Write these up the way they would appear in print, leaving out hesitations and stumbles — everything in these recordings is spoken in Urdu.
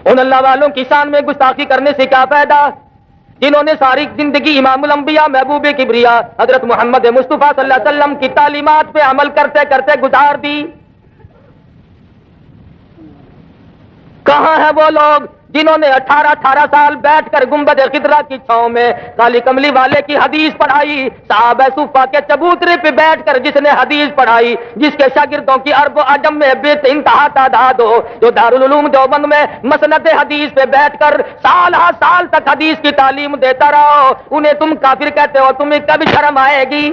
ان اللہ والوں کی شان میں گستاخی کرنے سے کیا فائدہ جنہوں نے ساری زندگی امام الانبیاء محبوب کبریا حضرت محمد مصطفیٰ صلی اللہ علیہ وسلم کی تعلیمات پہ عمل کرتے کرتے گزار دی. کہاں ہیں وہ لوگ جنہوں نے 18 سال بیٹھ کر گنبد خضرا کی چھاؤں میں کالی کملی والے کی حدیث پڑھائی, صحابہ صفا کے چبوترے پہ بیٹھ کر جس نے حدیث پڑھائی, جس کے شاگردوں کی عرب و عجم میں بے انتہا تعداد ہو, جو دارالعلوم دیوبند میں مسند حدیث پہ بیٹھ کر سال ہر سال تک حدیث کی تعلیم دیتا رہو, انہیں تم کافر کہتے ہو, تمہیں کبھی شرم آئے گی؟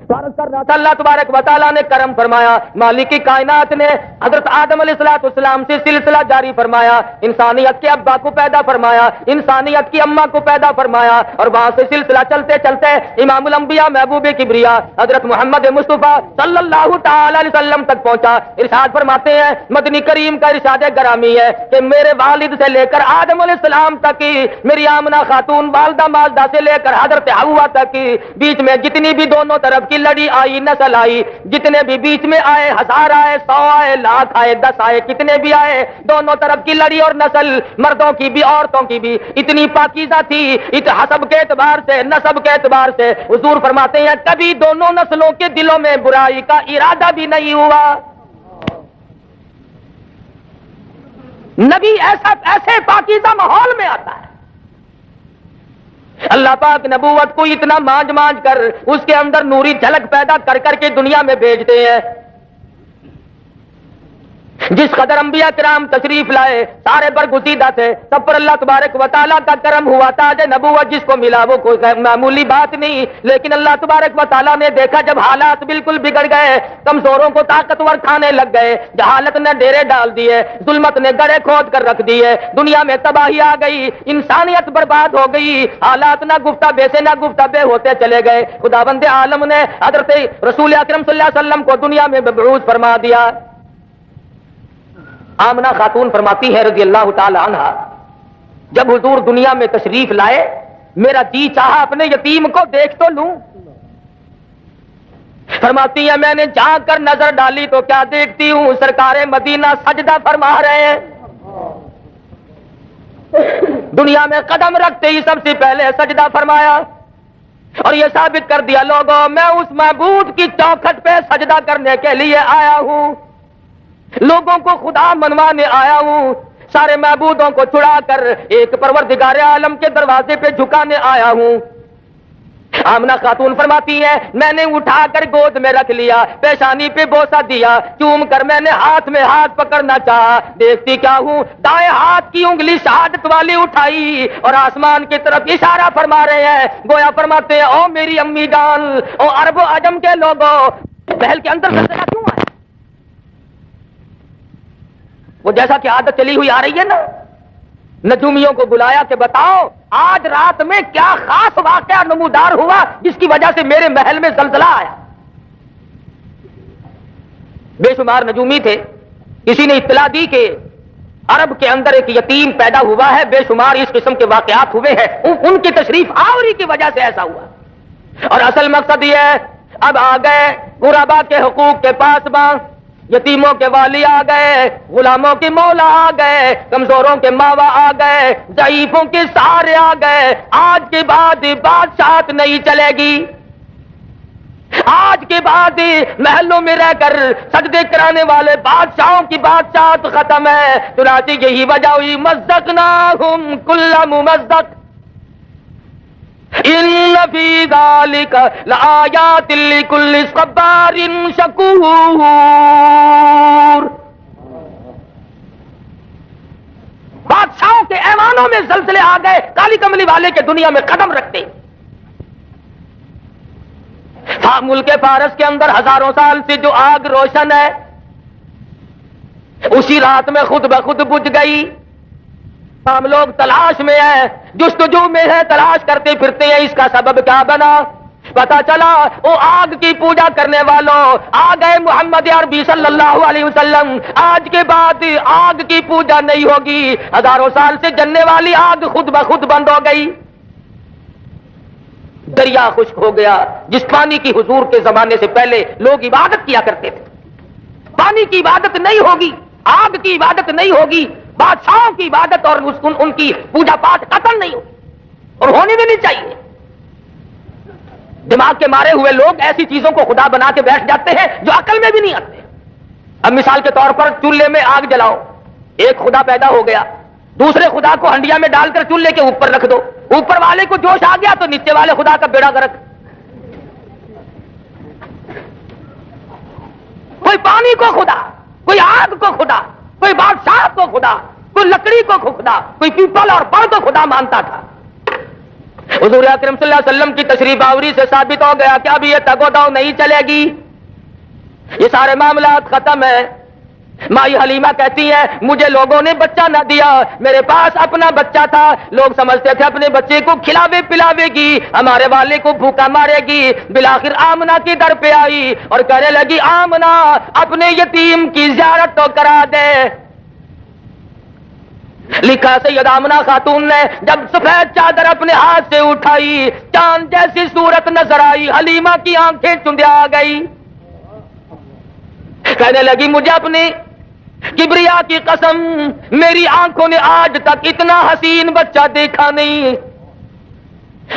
اللہ تبارک و تعالیٰ نے کرم فرمایا, مالک کی کائنات نے حضرت آدم علیہ السلام سے سلسلہ جاری فرمایا, انسانیت کے ابا کو پیدا فرمایا, انسانیت کی اماں کو پیدا فرمایا, اور وہاں سے سلسلہ چلتے چلتے امام الانبیاء محبوب کبریا حضرت محمد مصطفیٰ صلی اللہ تعالی علیہ وسلم تک پہنچا. ارشاد فرماتے ہیں, مدنی کریم کا ارشاد گرامی ہے کہ میرے والد سے لے کر آدم علیہ السلام تک, میری آمنہ خاتون والدہ ماجدہ سے لے کر حضرت حوا تک, بیچ میں جتنی بھی دونوں طرف کی لڑی آئی, نسل آئی, جتنے بھی بیچ میں آئے, 1000 آئے, 100 آئے, لاکھ آئے, 10 آئے, کتنے بھی آئے, دونوں طرف کی لڑی اور نسل, مردوں کی بھی عورتوں کی بھی اتنی پاکیزہ تھی, حسب کے اعتبار سے, نسب کے اعتبار سے. حضور فرماتے ہیں کبھی دونوں نسلوں کے دلوں میں برائی کا ارادہ بھی نہیں ہوا. نبی ایسے پاکیزہ ماحول میں آتا ہے. اللہ پاک نبوت کو اتنا مانج کر اس کے اندر نوری جھلک پیدا کر کر کے دنیا میں بھیجتے ہیں. جس قدر انبیاء کرام تشریف لائے سارے برگزیدہ تھے, سب پر اللہ تبارک و تعالیٰ کا کرم ہوا. تاج نبوت جس کو ملا وہ کوئی معمولی بات نہیں, لیکن اللہ تبارک و تعالیٰ نے دیکھا جب حالات بالکل بگڑ گئے, کمزوروں کو طاقتور کھانے لگ گئے, جہالت نے ڈیرے ڈال دیے, ظلمت نے گڑھے کھود کر رکھ دیے, دنیا میں تباہی آ گئی, انسانیت برباد ہو گئی, حالات نہ گفتہ بے سے نہ گفتہ بے ہوتے چلے گئے. خداوند عالم نے حضرت رسول اکرم صلی اللہ علیہ وسلم کو دنیا میں مبعوث فرما دیا. آمنہ خاتون فرماتی ہے رضی اللہ تعالی عنہ, جب حضور دنیا میں تشریف لائے میرا جی چاہا اپنے یتیم کو دیکھ تو لوں. فرماتی ہے میں نے جھانک کر نظر ڈالی تو کیا دیکھتی ہوں, سرکار مدینہ سجدہ فرما رہے ہیں. دنیا میں قدم رکھتے ہی سب سے پہلے سجدہ فرمایا, اور یہ ثابت کر دیا لوگوں میں اس معبود کی چوکھٹ پہ سجدہ کرنے کے لیے آیا ہوں, لوگوں کو خدا منوانے آیا ہوں, سارے معبودوں کو چھڑا کر ایک پروردگار عالم کے دروازے پہ جھکانے آیا ہوں. آمنہ خاتون فرماتی ہے میں نے اٹھا کر گود میں رکھ لیا, پیشانی پہ بوسہ دیا, چوم کر میں نے ہاتھ میں ہاتھ پکڑنا چاہا, دیکھتی کیا ہوں دائیں ہاتھ کی انگلی شہادت والی اٹھائی اور آسمان کی طرف اشارہ فرما رہے ہیں, گویا فرماتے ہیں او میری امی جان, او عرب و عجم کے لوگوں, محل کے اندر زلزلہ کیوں آیا؟ وہ جیسا کہ عادت چلی ہوئی آ رہی ہے نا, نجومیوں کو بلایا کہ بتاؤ آج رات میں کیا خاص واقعہ نمودار ہوا جس کی وجہ سے میرے محل میں زلزلہ آیا. بے شمار نجومی تھے, کسی نے اطلاع دی کہ عرب کے اندر ایک یتیم پیدا ہوا ہے, بے شمار اس قسم کے واقعات ہوئے ہیں, ان کی تشریف آوری کی وجہ سے ایسا ہوا. اور اصل مقصد یہ ہے اب آ گئے غربا کے حقوق کے پاسباں, یتیموں کے والی آ گئے, غلاموں کے مولا آ گئے, کمزوروں کے ماوا آ گئے, ضعیفوں کے سہارے آ گئے. آج کے بعد بادشاہت نہیں چلے گی, آج کے بعد محلوں میں رہ کر سجدے کرانے والے بادشاہوں کی بادشاہت ختم ہے. چنانچہ یہی وجہ ہوئی مزقناہم کل ممزق ان فی ذلک لآیات لکل صبار شکور. بادشاہوں کے ایوانوں میں زلزلے آ گئے, کالی کملی والے کے دنیا میں قدم رکھتے. ملک فارس کے اندر ہزاروں سال سے جو آگ روشن ہے اسی رات میں خود بخود بجھ گئی. ہم لوگ تلاش میں ہیں, جستجو میں ہیں, تلاش کرتے پھرتے ہیں اس کا سبب کیا بنا. پتا چلا وہ آگ کی پوجا کرنے والوں آ گئے محمد عربی صلی اللہ علیہ وسلم. آج کے بعد آگ کی پوجا نہیں ہوگی, ہزاروں سال سے جلنے والی آگ خود بخود بند ہو گئی. دریا خشک ہو گیا, جس پانی کی حضور کے زمانے سے پہلے لوگ عبادت کیا کرتے تھے. پانی کی عبادت نہیں ہوگی، آگ کی عبادت نہیں ہوگی، بادشاہوں کی عبادت اور ان کی پوجا پاٹ قطعاً نہیں ہوگی، اور ہونی بھی نہیں چاہیے۔ دماغ کے مارے ہوئے لوگ ایسی چیزوں کو خدا بنا کے بیٹھ جاتے ہیں جو عقل میں بھی نہیں آتے۔ اب مثال کے طور پر چولہے میں آگ جلاؤ، ایک خدا پیدا ہو گیا، دوسرے خدا کو ہنڈیا میں ڈال کر چولہے کے اوپر رکھ دو، اوپر والے کو جوش آ گیا تو نیچے والے خدا کا بیڑا غرق۔ کوئی پانی کو خدا، کوئی آگ کو خدا، کوئی بادشاہ کو خدا، کوئی لکڑی کو خدا، کوئی پیپل اور بڑ کو خدا مانتا تھا۔ حضور اکرم صلی اللہ علیہ وسلم کی تشریف آوری سے ثابت ہو گیا کہ اب یہ تگ و دو نہیں چلے گی، یہ سارے معاملات ختم ہیں۔ مائی حلیمہ کہتی ہیں مجھے لوگوں نے بچہ نہ دیا، میرے پاس اپنا بچہ تھا، لوگ سمجھتے تھے اپنے بچے کو کھلاوے پلاوے گی، ہمارے والے کو بھوکا مارے گی۔ بالآخر آمنہ کی در پہ آئی اور کہنے لگی آمنہ اپنے یتیم کی زیارت تو کرا دے۔ لکھا سید آمنہ خاتون نے جب سفید چادر اپنے ہاتھ سے اٹھائی، چاند جیسی صورت نظر آئی، حلیمہ کی آنکھیں چندیا آ گئی، کہنے لگی مجھے اپنی کبریا کی قسم، میری آنکھوں نے آج تک اتنا حسین بچہ دیکھا نہیں۔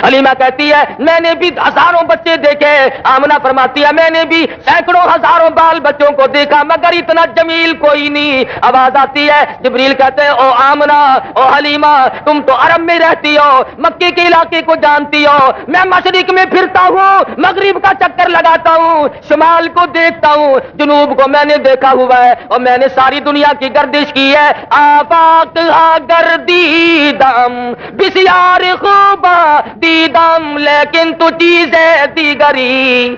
حلیمہ کہتی ہے میں نے بھی ہزاروں بچے دیکھے، آمنہ فرماتی ہے میں نے بھی سینکڑوں ہزاروں بال بچوں کو دیکھا مگر اتنا جمیل کوئی نہیں۔ آواز آتی ہے، جبریل کہتے ہیں او آمنہ، او حلیمہ، تم تو عرب میں رہتی ہو، مکے کے علاقے کو جانتی ہو، میں مشرق میں پھرتا ہوں، مغرب کا چکر لگاتا ہوں، شمال کو دیکھتا ہوں، جنوب کو میں نے دیکھا ہوا ہے، اور میں نے ساری دنیا کی گردش کی ہے۔ آفاق گردیدم بسیار خوبا دیدم لیکن تو چیزیں دیگری،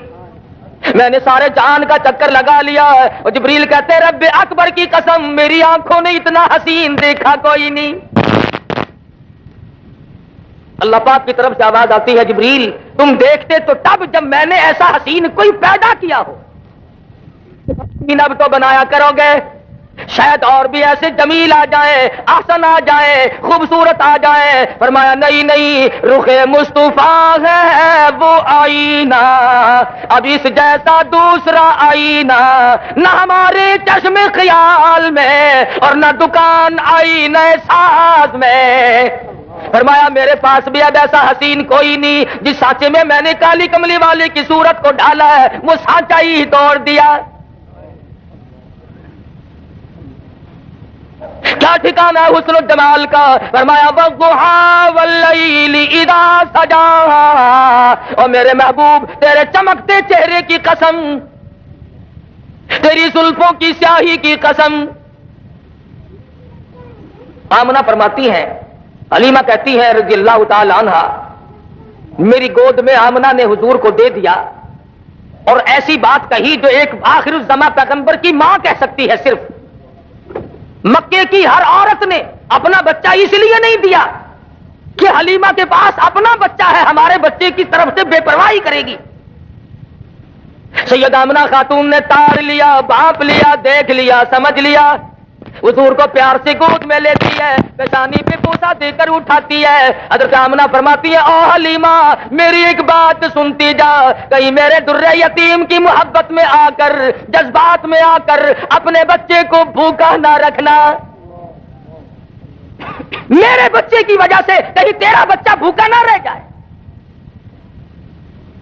میں نے سارے جہان کا چکر لگا لیا ہے۔ اور جبریل کہتے رب اکبر کی قسم میری آنکھوں نے اتنا حسین دیکھا کوئی نہیں۔ اللہ پاک کی طرف سے آواز آتی ہے جبریل تم دیکھتے تو تب جب میں نے ایسا حسین کوئی پیدا کیا ہو، اب تو بنایا کرو گے، شاید اور بھی ایسے جمیل آ جائیں، احسن آ جائیں، خوبصورت آ جائیں۔ فرمایا نہیں نہیں، رخ مصطفیٰ ہے وہ آئینہ، اب اس جیسا دوسرا آئینہ نہ ہمارے چشم خیال میں اور نہ دکان آئینہ ساز میں۔ فرمایا میرے پاس بھی اب ایسا حسین کوئی نہیں، جس سانچے میں میں نے کالی کملی والے کی صورت کو ڈالا ہے وہ سانچا ہی توڑ دیا۔ کیا ٹھکانہ ہے حسن و جمال کا؟ فرمایا والضحیٰ واللیل اذا سجا، اور میرے محبوب تیرے چمکتے چہرے کی قسم، تیری زلفوں کی سیاہی کی قسم۔ آمنہ فرماتی ہیں، حلیمہ کہتی ہیں رضی اللہ تعالی عنہا، میری گود میں آمنہ نے حضور کو دے دیا اور ایسی بات کہی جو ایک آخر الزماں پیغمبر کی ماں کہہ سکتی ہے۔ صرف مکے کی ہر عورت نے اپنا بچہ اس لیے نہیں دیا کہ حلیمہ کے پاس اپنا بچہ ہے، ہمارے بچے کی طرف سے بے پرواہی کرے گی۔ سید آمنہ خاتون نے تار لیا، بھانپ لیا، دیکھ لیا، سمجھ لیا، حضور کو پیار سے گود میں لیتی ہے، پیشانی پہ بوسہ دے کر اٹھاتی ہے۔ حضرت آمنہ فرماتی ہے او حلیمہ میری ایک بات سنتی جا، کہیں میرے در یتیم کی محبت میں آ کر، جذبات میں آ کر اپنے بچے کو بھوکا نہ رکھنا، میرے بچے کی وجہ سے کہیں تیرا بچہ بھوکا نہ رہ جائے۔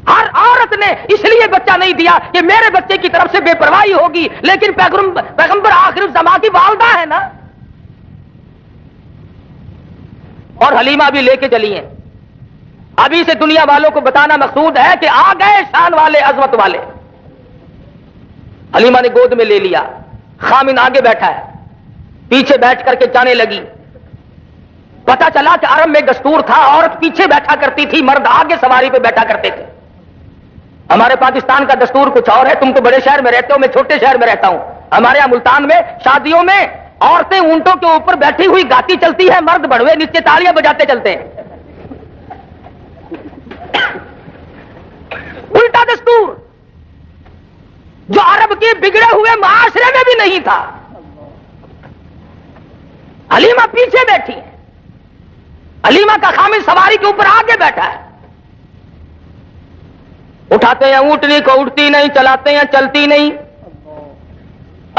ہر عورت نے اس لیے بچہ نہیں دیا کہ میرے بچے کی طرف سے بے پرواہی ہوگی، لیکن پیغمبر آخر الزماں کی والدہ ہے نا۔ اور حلیمہ بھی لے کے چلی ہیں۔ ابھی سے دنیا والوں کو بتانا مقصود ہے کہ آ گئے شان والے، عظمت والے۔ حلیمہ نے گود میں لے لیا، خامن آگے بیٹھا ہے، پیچھے بیٹھ کر کے جانے لگی۔ پتا چلا کہ عرب میں دستور تھا عورت پیچھے بیٹھا کرتی تھی، مرد آگے سواری پہ بیٹھا کرتے تھے۔ ہمارے پاکستان کا دستور کچھ اور ہے، تم تو بڑے شہر میں رہتے ہو، میں چھوٹے شہر میں رہتا ہوں۔ ہمارے یہاں ملتان میں شادیوں میں عورتیں اونٹوں کے اوپر بیٹھی ہوئی گاتی چلتی ہے، مرد بڑوے نیچے تالیاں بجاتے چلتے ہیں۔ الٹا دستور جو عرب کے بگڑے ہوئے معاشرے میں بھی نہیں تھا۔ حلیمہ پیچھے بیٹھی ہے، حلیمہ کا خامن سواری کے اوپر آگے بیٹھا ہے۔ اٹھاتے ہیں اونٹنی کو، اٹھتی نہیں، چلاتے ہیں چلتی نہیں۔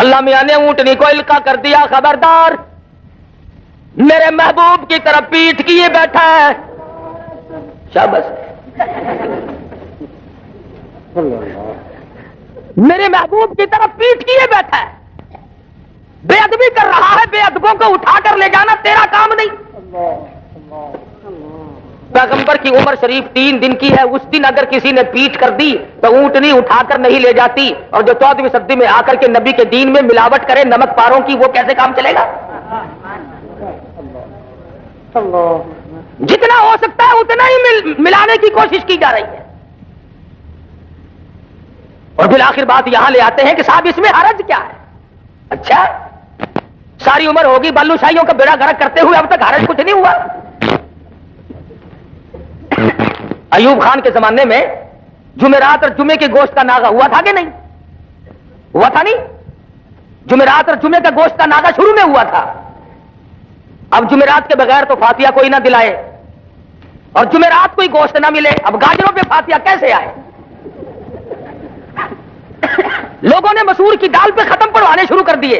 اللہ میاں نے اونٹنی کو القا کر دیا، خبردار میرے محبوب کی طرف پیٹھ کیے بیٹھا ہے. شاباش، میرے محبوب کی طرف پیٹھ کیے بیٹھا ہے، بے ادبی کر رہا ہے. بے ادبوں کو اٹھا کر لے جانا تیرا کام نہیں. پیغمبر کی عمر شریف 3 دن کی ہے، اس دن اگر کسی نے پیٹ کر دی تو اونٹنی اٹھا کر نہیں لے جاتی، اور جو 14ویں صدی میں آ کر کے نبی کے دین میں ملاوٹ کرے نمک پاروں کی، وہ کیسے کام چلے گا؟ جتنا ہو سکتا ہے اتنا ہی ملانے کی کوشش کی جا رہی ہے. اور بالآخر بات یہاں لے آتے ہیں کہ صاحب اس میں حرج کیا ہے؟ اچھا ساری عمر ہوگی بلو شاہیوں کا بیڑا گرک کرتے ہوئے، اب تک حرج کچھ نہیں ہوا. ایوب خان کے زمانے میں جمعرات اور جمعے کے گوشت کا ناغہ ہوا تھا کہ نہیں ہوا تھا؟ نہیں، جمعرات اور جمعے کا گوشت کا ناغہ شروع میں ہوا تھا. اب جمعرات کے بغیر تو فاتحہ کوئی نہ دلائے اور جمعرات کوئی گوشت نہ ملے، اب گاجروں پہ فاتحہ کیسے آئے؟ لوگوں نے مسور کی دال پہ ختم پڑھوانے شروع کر دیے،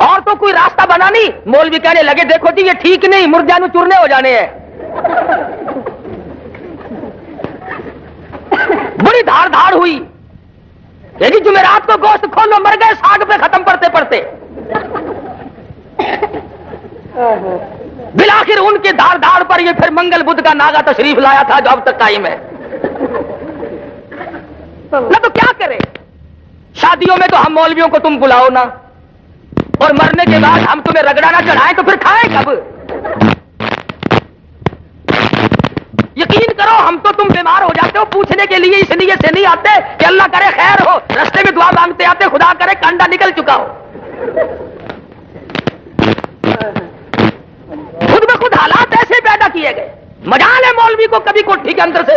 اور تو کوئی راستہ بنا نہیں. مولوی کہنے لگے دیکھو جی یہ ٹھیک نہیں، مردیانو چورنے ہو جانے ہیں. بڑی دھاڑ دھاڑ ہوئی کہ جی جمعرات کو گوشت کھولو، مر گئے ساگ پہ ختم پڑھتے پڑھتے. بالآخر ان کے دھاڑ دھاڑ پر یہ پھر منگل بدھ کا ناغا تشریف لایا تھا جو اب تک قائم ہے. نہ تو کیا کرے؟ شادیوں میں تو ہم مولویوں کو تم بلاؤ نا، اور مرنے کے بعد ہم تمہیں رگڑا نہ چڑھائیں تو پھر کھائیں کب؟ یقین کرو ہم تو تم بیمار ہو جاتے ہو پوچھنے کے لیے اس نیت سے نہیں آتے کہ اللہ کرے خیر ہو، رستے میں دعا مانگتے آتے خدا کرے کنڈا نکل چکا ہو. خود میں خود حالات ایسے پیدا کیے گئے. مجال ہے مولوی کو کبھی کوٹھی کے اندر سے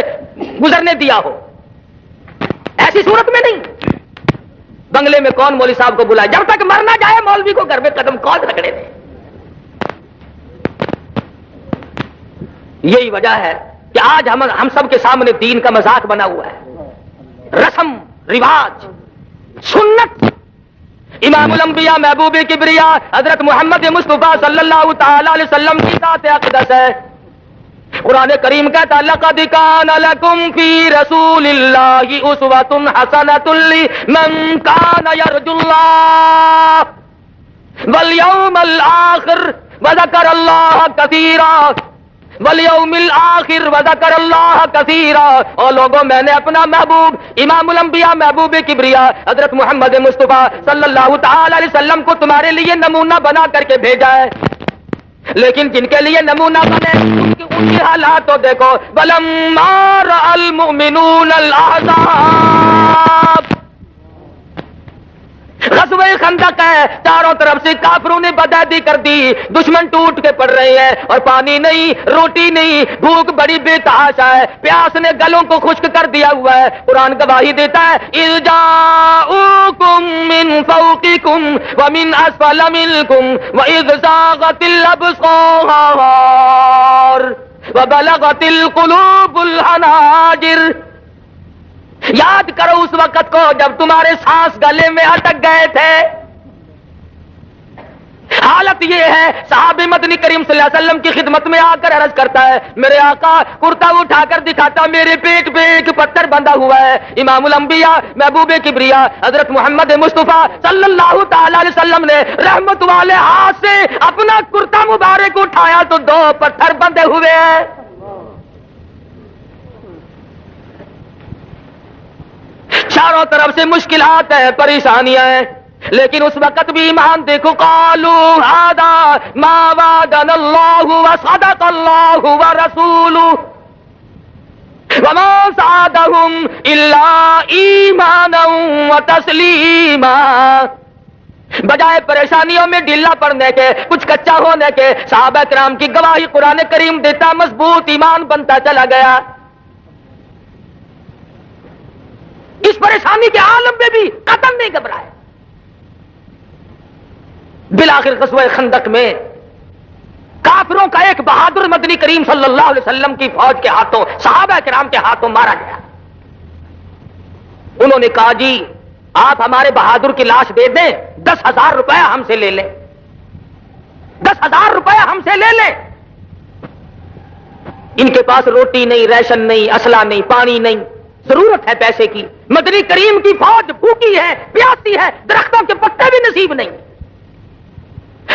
گزرنے دیا ہو، ایسی صورت میں نہیں. بنگلے میں کون مولوی صاحب کو بلائے؟ جب تک مر نہ جائے مولوی کو گھر میں قدم کون رکھنے دے. یہی وجہ ہے کہ آج ہم سب کے سامنے دین کا مذاق بنا ہوا ہے، رسم رواج سنت. امام الانبیاء محبوب کبریا حضرت محمد مصطفیٰ صلی اللہ تعالی علیہ وسلم کی ذات اقدس ہے. قرآن کریم کہتا لقد کان لکم فی رسول اللہ اسوۃ حسنۃ لمن کان یرجو اللہ والیوم الآخر وذکر اللہ کثیرا والیوم الآخر وذکر اللہ کثیرا. اور لوگوں میں نے اپنا محبوب امام الانبیاء محبوب کبریا حضرت محمد مصطفیٰ صلی اللہ تعالی علیہ وسلم کو تمہارے لیے نمونہ بنا کر کے بھیجا ہے، لیکن جن کے لیے نمونہ بنے ان کی حالات تو دیکھو. وَلَمَّا رَأَى الْمُؤْمِنُونَ الْأَحْزَابَ، غزوہ خندق ہے، چاروں طرف سے کافروں نے بدعہدی کر دی، دشمن ٹوٹ کے پڑ رہے ہیں اور پانی نہیں، روٹی نہیں، بھوک بڑی بے تحاشا ہے، پیاس نے گلوں کو خشک کر دیا ہوا ہے. قرآن گواہی دیتا ہے اِذْ جَاءُوكُم مِّن فَوْقِكُمْ وَمِنْ أَسْفَلَ مِنكُمْ وَإِذْ زَاغَتِ الْأَبْصَارُ وَبَلَغَتِ الْقُلُوبُ الْحَنَاجِرَ. یاد کرو اس وقت کو جب تمہارے سانس گلے میں اٹک گئے تھے. حالت یہ ہے صحابی مدنی کریم صلی اللہ علیہ وسلم کی خدمت میں آ کر عرض کرتا ہے میرے آقا کرتا اٹھا کر دکھاتا میرے پیٹ پہ ایک پتھر بندھا ہوا ہے. امام الانبیاء محبوب کبریا حضرت محمد مصطفیٰ صلی اللہ تعالی علیہ وسلم نے رحمت والے ہاتھ سے اپنا کرتا مبارک اٹھایا تو 2 پتھر بندھے ہوئے ہیں. چاروں طرف سے مشکلات ہیں، پریشانیاں ہیں، لیکن اس وقت بھی ایمان دیکھو. قالوا هذا ما وعدنا الله وصدق الله ورسوله وما زادهم الا ایمانا وتسلیما. بجائے پریشانیوں میں ڈھیلا پڑنے کے، کچھ کچا ہونے کے، صحابہ کرام کی گواہی قرآن کریم دیتا، مضبوط ایمان بنتا چلا گیا. اس پریشانی کے عالم میں بھی قدم نہیں گھبرائے. بالآخر غزوہ خندق میں کافروں کا ایک بہادر مدنی کریم صلی اللہ علیہ وسلم کی فوج کے ہاتھوں، صحابہ کرام کے ہاتھوں مارا گیا. انہوں نے کہا جی آپ ہمارے بہادر کی لاش دے دیں، 10,000 روپیہ ہم سے لے لیں، 10,000 روپیہ ہم سے لے لیں۔ ان کے پاس روٹی نہیں، ریشن نہیں، اسلحہ نہیں، پانی نہیں، ضرورت ہے پیسے کی۔ مدنی کریم کی فوج بھوکی ہے، پیاسی ہے، درختوں کے پتے بھی نصیب نہیں۔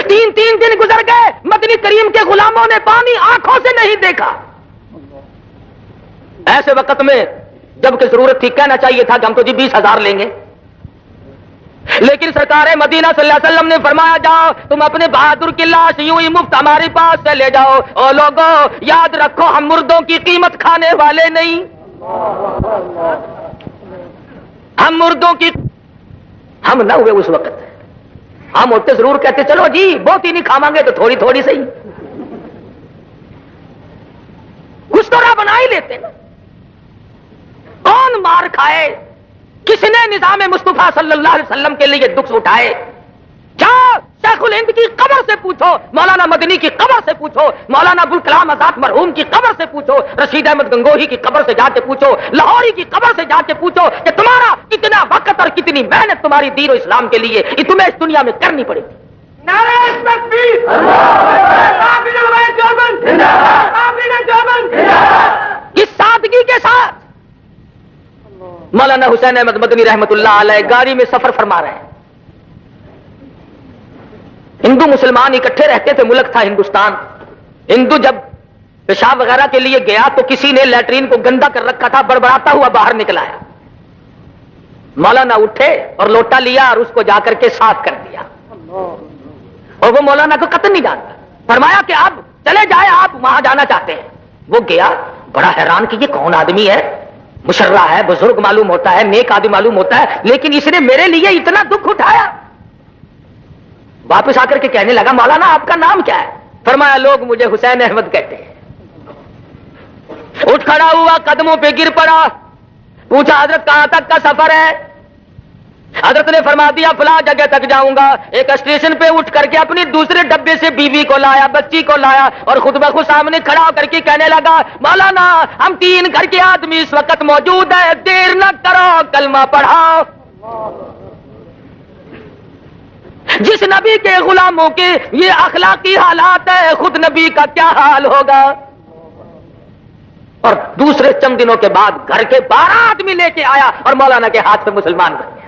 3 دن گزر گئے، مدنی کریم کے غلاموں نے پانی آنکھوں سے نہیں دیکھا۔ ایسے وقت میں جبکہ ضرورت تھی، کہنا چاہیے تھا کہ ہم تو جی 20,000 لیں گے، لیکن سرکار مدینہ صلی اللہ علیہ وسلم نے فرمایا جاؤ تم اپنے بہادر کی لاش یوں ہی مفت ہمارے پاس سے لے جاؤ، اور لوگوں یاد رکھو ہم مردوں کی قیمت کھانے والے نہیں، ہم مردوں کی ہم نہ ہوئے اس وقت، ہم ہوتے ضرور کہتے چلو جی بہت ہی نہیں کھاواں گے تو تھوڑی تھوڑی صحیح، کچھ تو راہ بنا ہی لیتے نا۔ کون مار کھائے، کس نے نظام مصطفیٰ صلی اللہ علیہ وسلم کے لیے دکھ اٹھائے؟ کیا شیخ الہند کی قبر سے پوچھو، مولانا مدنی کی قبر سے پوچھو، مولانا ابوالکلام آزاد مرحوم کی قبر سے پوچھو، رشید احمد گنگوہی کی قبر سے جا کے پوچھو، لاہوری کی قبر سے جا کے پوچھو کہ تمہارا کتنا وقت اور کتنی محنت تمہاری دین و اسلام کے لیے یہ تمہیں اس دنیا میں کرنی پڑے گی۔ نعرہ تکبیر، اس سادگی کے ساتھ مولانا حسین احمد مدنی رحمت اللہ علیہ گاڑی میں سفر فرما رہے ہیں۔ ہندو مسلمان اکٹھے رہتے تھے، ملک تھا ہندوستان۔ ہندو جب پیشاب وغیرہ کے لیے گیا تو کسی نے لیٹرین کو گندا کر رکھا تھا، بڑبڑاتا ہوا باہر نکلا ہے۔ مولانا اٹھے اور لوٹا لیا اور اس کو جا کر کے صاف کر دیا، اور وہ مولانا کو قطع نہیں جانتا۔ فرمایا کہ آپ چلے جائے، آپ وہاں جانا چاہتے ہیں۔ وہ گیا، بڑا حیران کہ یہ کون آدمی ہے، مشرع ہے، بزرگ معلوم ہوتا ہے، نیک آدمی معلوم ہوتا ہے، لیکن اس نے میرے لیے اتنا دکھ اٹھایا۔ واپس آ کر کے کہنے لگا مولانا آپ کا نام کیا ہے؟ فرمایا لوگ مجھے حسین احمد کہتے ہیں۔ اٹھ کھڑا ہوا، قدموں پہ گر پڑا، پوچھا حضرت کہاں تک کا سفر ہے؟ حضرت نے فرما دیا فلاں جگہ تک جاؤں گا۔ ایک اسٹیشن پہ اٹھ کر کے اپنی دوسرے ڈبے سے بیوی کو لایا، بچی کو لایا، اور خود بخود سامنے کھڑا ہو کر کے کہنے لگا مولانا ہم 3 گھر کے آدمی اس وقت موجود ہیں، دیر نہ کرو کلمہ پڑھاؤ۔ جس نبی کے غلاموں کے یہ اخلاقی حالات ہے، خود نبی کا کیا حال ہوگا؟ اور دوسرے چند دنوں کے بعد گھر کے 12 آدمی لے کے آیا اور مولانا کے ہاتھ سے مسلمان بن گیا۔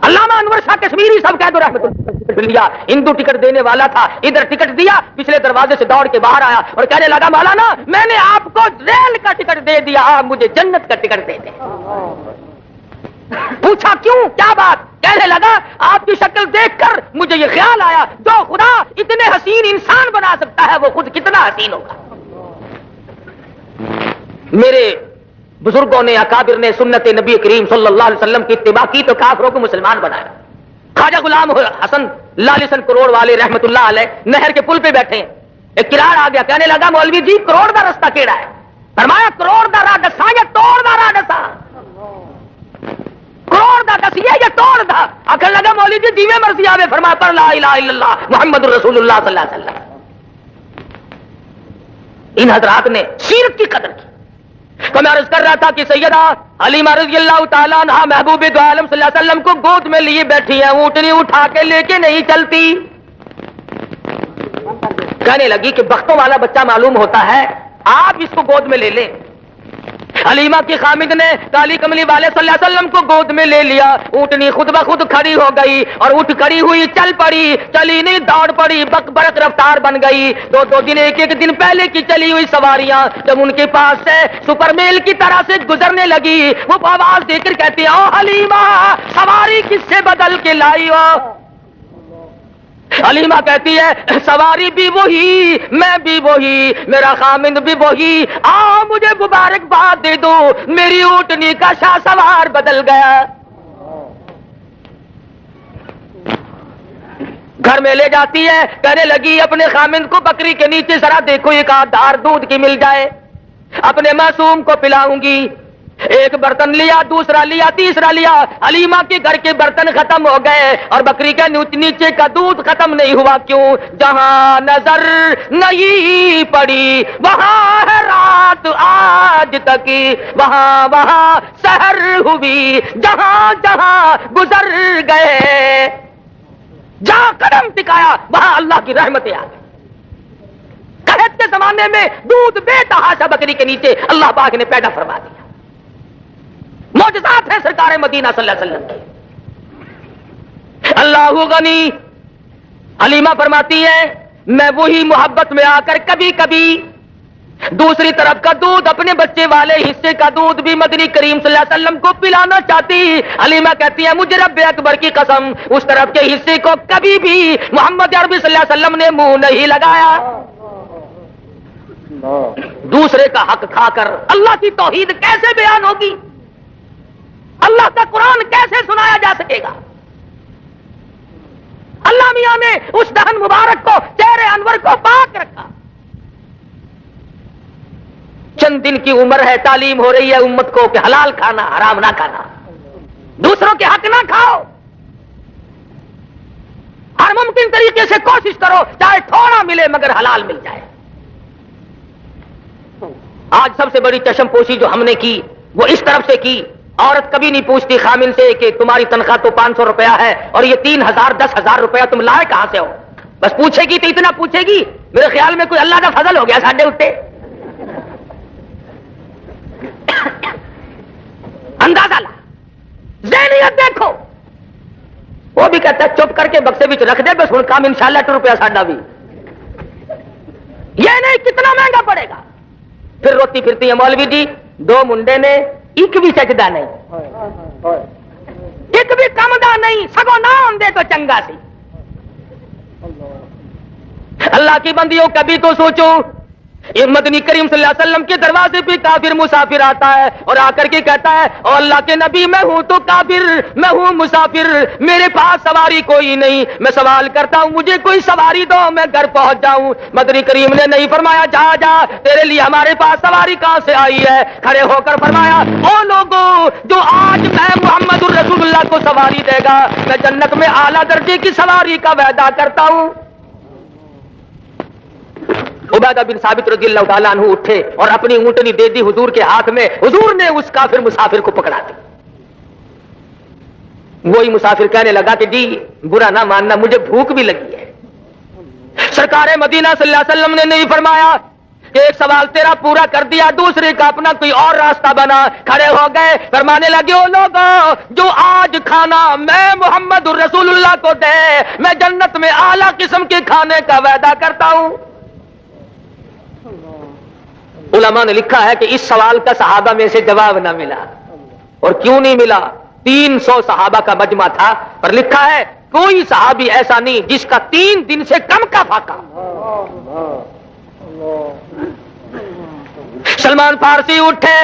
علامہ انور شاہ کشمیری صاحب کہہ دو رحمت اللہ لیا، ہندو ٹکٹ دینے والا تھا، ادھر ٹکٹ دیا، پچھلے دروازے سے دوڑ کے باہر آیا اور کہنے لگا مولانا میں نے آپ کو ریل کا ٹکٹ دے دیا، آپ مجھے جنت کا ٹکٹ دے دیں۔ پوچھا کیوں، کیا بات؟ کہنے لگا آپ کی شکل دیکھ کر مجھے یہ خیال آیا جو خدا اتنے حسین انسان بنا سکتا ہے وہ خود کتنا حسین ہوگا۔ میرے بزرگوں نے، اکابر نے سنت نبی کریم صلی اللہ علیہ وسلم کی اتباع کی تو کافروں کو مسلمان بنایا۔ خواجہ غلام حسن لالسن کروڑ والے رحمت اللہ علیہ نہر کے پل پہ بیٹھے ہیں، ایک کراڑ آ گیا، کہنے لگا مولوی جی کروڑ دا رستہ کیڑا ہے؟ فرمایا کروڑ دا راہ دسا یا توڑ دا راہ دسا؟ کروڑ دا دسیے یا توڑ دا؟ آخر لگا مولوی جی جیویں مرضی آوے، فرمایا پر لا الہ الا اللہ محمد رسول اللہ صلی اللہ علیہ وسلم۔ ان حضرات نے سیرت کی قدر کی۔ تو میں عرض کر رہا تھا کہ سیدہ حلیمہ رضی اللہ تعالیٰ عنہا محبوب دو عالم صلی اللہ علیہ وسلم کو گود میں لیے بیٹھی ہیں، اونٹنی اٹھا کے لے کے نہیں چلتی۔ کہنے لگی کہ بختوں والا بچہ معلوم ہوتا ہے، آپ اس کو گود میں لے لیں۔ حلیمہ کی خامد نے کالی کملی والے صلی اللہ علیہ وسلم کو گود میں لے لیا، اونٹنی خود بخود کھڑی ہو گئی اور اٹھ کھڑی ہوئی چل پڑی، چلی نہیں دوڑ پڑی، بک برق رفتار بن گئی۔ 2 دن ایک دن پہلے کی چلی ہوئی سواریاں جب ان کے پاس سے سپر میل کی طرح سے گزرنے لگی، وہ آواز دے کر کہتی ہیں او حلیمہ سواری کس سے بدل کے لائی ہو؟ حلیمہ کہتی ہے سواری بھی وہی، میں بھی وہی، میرا خامند بھی وہی، آؤ مجھے مبارکباد دے دو، میری اونٹنی کا شاہ سوار بدل گیا۔ گھر میں لے جاتی ہے، کہنے لگی اپنے خامند کو بکری کے نیچے ذرا دیکھو ایک آدھ دھار دودھ کی مل جائے، اپنے معصوم کو پلاؤں گی۔ ایک برتن لیا، دوسرا لیا، تیسرا لیا، حلیمہ کے گھر کے برتن ختم ہو گئے اور بکری کے نیچے کا دودھ ختم نہیں ہوا۔ کیوں؟ جہاں نظر نہیں پڑی وہاں ہے راہ رات آج تک وہاں وہاں سحر ہوئی جہاں جہاں گزر گئے جہاں قدم ٹکایا وہاں اللہ کی رحمتیں آ گئی. قحط کے زمانے میں دودھ بے تحاشا بکری کے نیچے اللہ پاک نے پیدا فرما دیا. معجزات ہیں سرکار مدینہ صلی اللہ علیہ وسلم کی. اللہ غنی. حلیمہ فرماتی ہے میں وہی محبت میں آ کر کبھی کبھی دوسری طرف کا دودھ اپنے بچے والے حصے کا دودھ بھی مدنی کریم صلی اللہ علیہ وسلم کو پلانا چاہتی. حلیمہ کہتی ہے مجھے رب اکبر کی قسم اس طرف کے حصے کو کبھی بھی محمد عربی صلی اللہ علیہ وسلم نے منہ نہیں لگایا. دوسرے کا حق کھا کر اللہ کی توحید کیسے بیان ہوگی؟ اللہ کا قرآن کیسے سنایا جا سکے گا؟ اللہ میاں نے اس دہن مبارک کو چہرے انور کو پاک رکھا. چند دن کی عمر ہے تعلیم ہو رہی ہے امت کو کہ حلال کھانا حرام نہ کھانا دوسروں کے حق نہ کھاؤ ہر ممکن طریقے سے کوشش کرو چاہے تھوڑا ملے مگر حلال مل جائے. آج سب سے بڑی چشم پوشی جو ہم نے کی وہ اس طرف سے کی عورت کبھی نہیں پوچھتی خامن سے کہ تمہاری تنخواہ تو 500 روپیہ ہے اور یہ 3000 10,000 روپیہ تم لائے کہاں سے ہو. بس پوچھے گی تو اتنا پوچھے گی میرے خیال میں کوئی اللہ کا فضل ہو گیا ساڈے اٹھے. اندازہ لا ذہنیت دیکھو. وہ بھی کہتا ہے چپ کر کے بکسے بچ رکھ دے بس ہوں کام انشاءاللہ 2 روپیہ ساڈا بھی. یہ نہیں کتنا مہنگا پڑے گا. پھر روتی پھرتی ہے مولوی جی 2 منڈے نے ایک بھی سجدہ نہیں ایک بھی کمدا نہیں سگو نام دے تو چنگا سی. اللہ کی بندیوں کبھی تو سوچو یہ مدنی کریم صلی اللہ علیہ وسلم کے دروازے پہ کافر مسافر آتا ہے اور آ کر کے کہتا ہے او اللہ کے نبی میں ہوں تو کافر میں ہوں مسافر میرے پاس سواری کوئی نہیں میں سوال کرتا ہوں مجھے کوئی سواری دو میں گھر پہنچ جاؤں. مدنی کریم نے نہیں فرمایا جا جا تیرے لیے ہمارے پاس سواری کہاں سے آئی ہے. کھڑے ہو کر فرمایا او لوگوں جو آج میں محمد الرسول اللہ کو سواری دے گا میں جنت میں اعلیٰ درجے کی سواری کا وعدہ کرتا ہوں. عبیدہ بن ثابت رضی اللہ تعالیٰ عنہ اٹھے اور اپنی اونٹنی دے دی حضور کے ہاتھ میں. حضور نے اس کافر مسافر کو پکڑا دی. وہی مسافر کہنے لگا کہ جی برا نہ ماننا مجھے بھوک بھی لگی ہے. سرکار مدینہ صلی اللہ علیہ وسلم نے نہیں فرمایا کہ ایک سوال تیرا پورا کر دیا دوسرے کا اپنا کوئی اور راستہ بنا. کھڑے ہو گئے فرمانے لگے او لوگوں جو آج کھانا میں محمد الرسول اللہ کو دے میں جنت میں اعلیٰ قسم کے کھانے کا وعدہ کرتا ہوں. علماء نے لکھا ہے کہ اس سوال کا صحابہ میں سے جواب نہ ملا. اور کیوں نہیں ملا؟ 300 صحابہ کا مجمع تھا پر لکھا ہے کوئی صحابی ایسا نہیں جس کا 3 دن سے کم کا فاقہ. سلمان فارسی اٹھے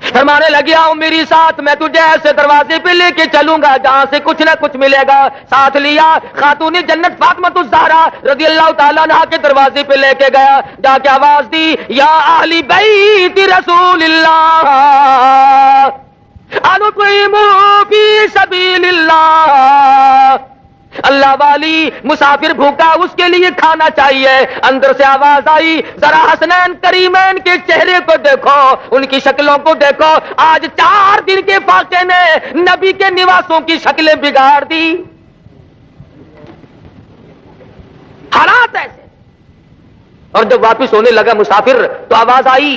فرمانے لگے آؤ میری ساتھ میں تجھے ایسے دروازے پہ لے کے چلوں گا جہاں سے کچھ نہ کچھ ملے گا. ساتھ لیا خاتون جنت فاطمہ الزہرا رضی اللہ تعالیٰ عنہا کے دروازے پہ لے کے گیا. جا کے آواز دی یا اہل بیت رسول اللہ انطعموا فی سبیل اللہ. اللہ والی مسافر بھوکا اس کے لیے کھانا چاہیے. اندر سے آواز آئی ذرا حسنین کریمین کے چہرے کو دیکھو ان کی شکلوں کو دیکھو. آج 4 دن کے فاقے نے نبی کے نواسوں کی شکلیں بگاڑ دی. حالات ایسے. اور جب واپس ہونے لگا مسافر تو آواز آئی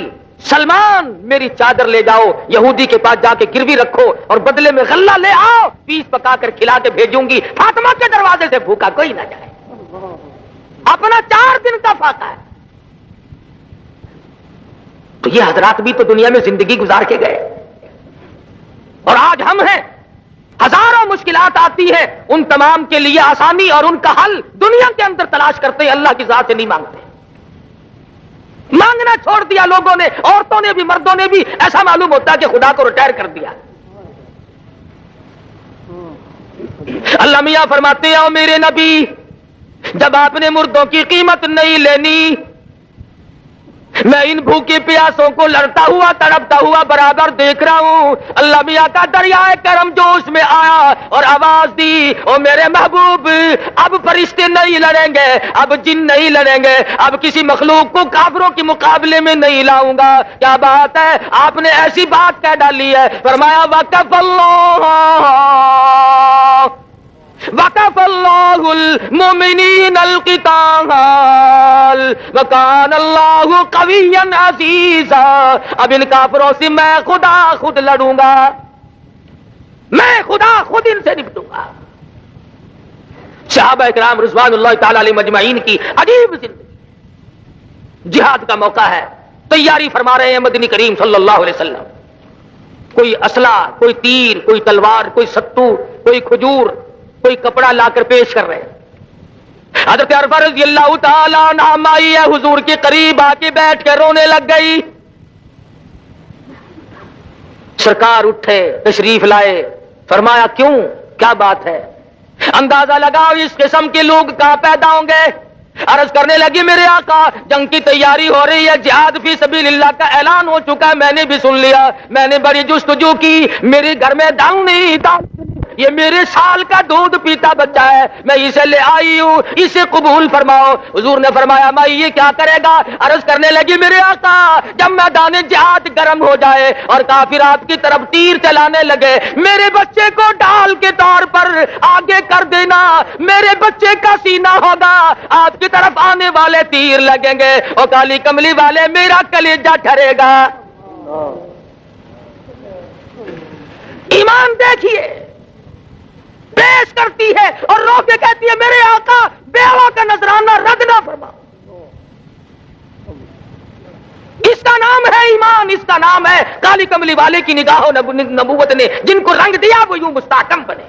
سلمان میری چادر لے جاؤ یہودی کے پاس جا کے گروی رکھو اور بدلے میں غلہ لے آؤ پیس پکا کر کھلا کے بھیجوں گی. فاطمہ کے دروازے سے بھوکا کوئی نہ جائے. اپنا 4 دن کا فاقہ ہے. تو یہ حضرات بھی تو دنیا میں زندگی گزار کے گئے اور آج ہم ہیں. ہزاروں مشکلات آتی ہیں ان تمام کے لیے آسانی اور ان کا حل دنیا کے اندر تلاش کرتے ہیں اللہ کی ذات سے نہیں مانگتے. مانگنا چھوڑ دیا لوگوں نے عورتوں نے بھی مردوں نے بھی. ایسا معلوم ہوتا ہے کہ خدا کو ریٹائر کر دیا. اللہ میاں فرماتے ہیں او میرے نبی جب آپ نے مردوں کی قیمت نہیں لینی میں ان بھوکی پیاسوں کو لڑتا ہوا تڑپتا ہوا برابر دیکھ رہا ہوں. اللہ میاں کا دریائے کرم جوش میں آیا اور آواز دی, او میرے محبوب, اب فرشتے نہیں لڑیں گے, اب جن نہیں لڑیں گے, اب کسی مخلوق کو کافروں کے مقابلے میں نہیں لاؤں گا. کیا بات ہے, آپ نے ایسی بات کہہ ڈالی ہے. فرمایا وقف اللہ المؤمنین القتال وکان اللہ قویا عزیزا. اب ان کافروں سے میں خدا خود لڑوں گا, میں خدا خود ان سے نپٹوں گا. صحابہ کرام رضوان اللہ تعالی علیہ مجمعین کی عجیب زندگی. جہاد کا موقع ہے, تیاری فرما رہے ہیں مدنی کریم صلی اللہ علیہ وسلم. کوئی اسلحہ, کوئی تیر, کوئی تلوار, کوئی ستو, کوئی کھجور, کوئی کپڑا لا کر پیش کر رہے ہیں. حضرت عرفہ رضی اللہ تعالیٰ عنہ آئی ہے, حضور کے قریب آ کے بیٹھ کے رونے لگ گئی. سرکار اٹھے, تشریف لائے, فرمایا کیوں, کیا بات ہے؟ اندازہ لگاؤ اس قسم کے لوگ کہاں پیدا ہوں گے. عرض کرنے لگی میرے آقا جنگ کی تیاری ہو رہی ہے, جہاد فی سبیل اللہ کا اعلان ہو چکا ہے, میں نے بھی سن لیا, میں نے بڑی جستجو کی, میرے گھر میں داؤں نہیں, یہ میرے سال کا دودھ پیتا بچہ ہے, میں اسے لے آئی ہوں, اسے قبول فرماؤ. حضور نے فرمایا مائی یہ کیا کرے گا؟ عرض کرنے لگی میرے آقا جب میدان جہاد گرم ہو جائے اور کافر آپ کی طرف تیر چلانے لگے, میرے بچے کو ڈال کے طور پر آگے کر دینا, میرے بچے کا سینہ ہوگا, آپ کی طرف آنے والے تیر لگیں گے, اور کالی کملی والے میرا کلیجہ ٹھرے گا. ایمان دیکھیے, پیش کرتی ہے اور رو کے کہتی ہے میرے آقا بیوہ کا نذرانہ رد نہ فرما. اس کا نام ہے ایمان, اس کا نام ہے کالی کملی والے کی نگاہوں نبوت نے جن کو رنگ دیا وہ یوں مستحکم بنے.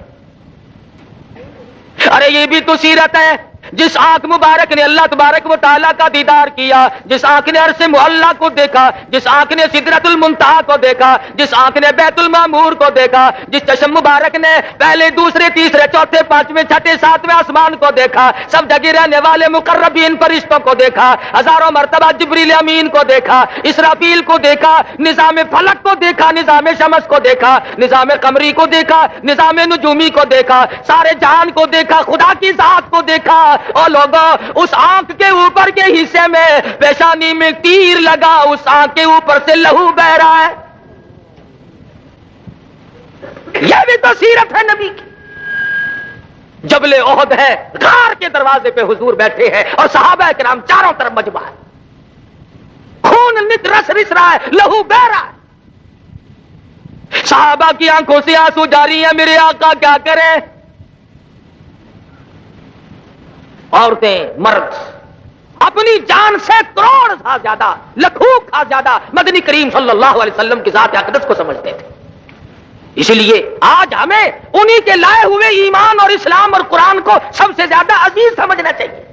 ارے یہ بھی تو سیرت ہے. جس آنکھ مبارک نے اللہ تبارک و تعالیٰ کا دیدار کیا, جس آنکھ نے عرش معلیٰ کو دیکھا, جس آنکھ نے سدرۃ المنتہا کو دیکھا, جس آنکھ نے بیت المعمور کو دیکھا, جس چشم مبارک نے پہلے دوسرے تیسرے چوتھے پانچویں چھٹے ساتویں آسمان کو دیکھا, سب جگہ رہنے والے مقربین فرشتوں کو دیکھا, ہزاروں مرتبہ جبریل امین کو دیکھا, اسرافیل کو دیکھا, نظام فلک کو دیکھا, نظام شمس کو دیکھا, نظام قمری کو دیکھا, نظام نجومی کو دیکھا, سارے جہان کو دیکھا, خدا کی ذات کو دیکھا. اور لوگوں اس آنکھ کے اوپر کے حصے میں پیشانی میں تیر لگا, اس آنکھ کے اوپر سے لہو بہ رہا ہے. یہ بھی تو سیرت ہے نبی کی. جبل احد ہے, غار کے دروازے پہ حضور بیٹھے ہیں اور صحابہ کرام چاروں طرف مجمع ہے, خون نت رس رس رہا ہے, لہو بہ رہا ہے. صحابہ کی آنکھوں سے آنسو جاری ہیں. میرے آقا کیا کریں؟ عورتیں مرد اپنی جان سے کروڑ سا زیادہ, لاکھوں کا زیادہ مدنی کریم صلی اللہ علیہ وسلم کی ذات اقدس کو سمجھتے تھے. اس لیے آج ہمیں انہی کے لائے ہوئے ایمان اور اسلام اور قرآن کو سب سے زیادہ عزیز سمجھنا چاہیے.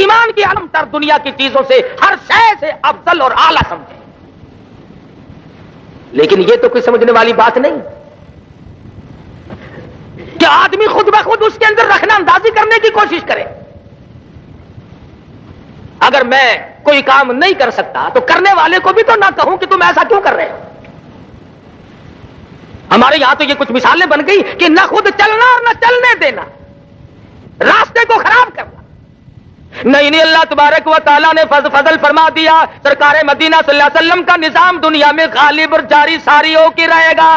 ایمان کی عالم تر دنیا کی چیزوں سے ہر شے سے افضل اور اعلیٰ سمجھیں, لیکن یہ تو کوئی سمجھنے والی بات نہیں کہ آدمی خود بخود اس کے اندر رکھنا اندازی کرنے کی کوشش کرے. اگر میں کوئی کام نہیں کر سکتا تو کرنے والے کو بھی تو نہ کہوں کہ تم ایسا کیوں کر رہے ہو. ہمارے یہاں تو یہ کچھ مثالیں بن گئی کہ نہ خود چلنا اور نہ چلنے دینا, راستے کو خراب کرنا. نہیں, اللہ تبارک و تعالیٰ نے فضل فرما دیا, سرکار مدینہ صلی اللہ علیہ وسلم کا نظام دنیا میں غالب اور جاری ساری ہو کے رہے گا.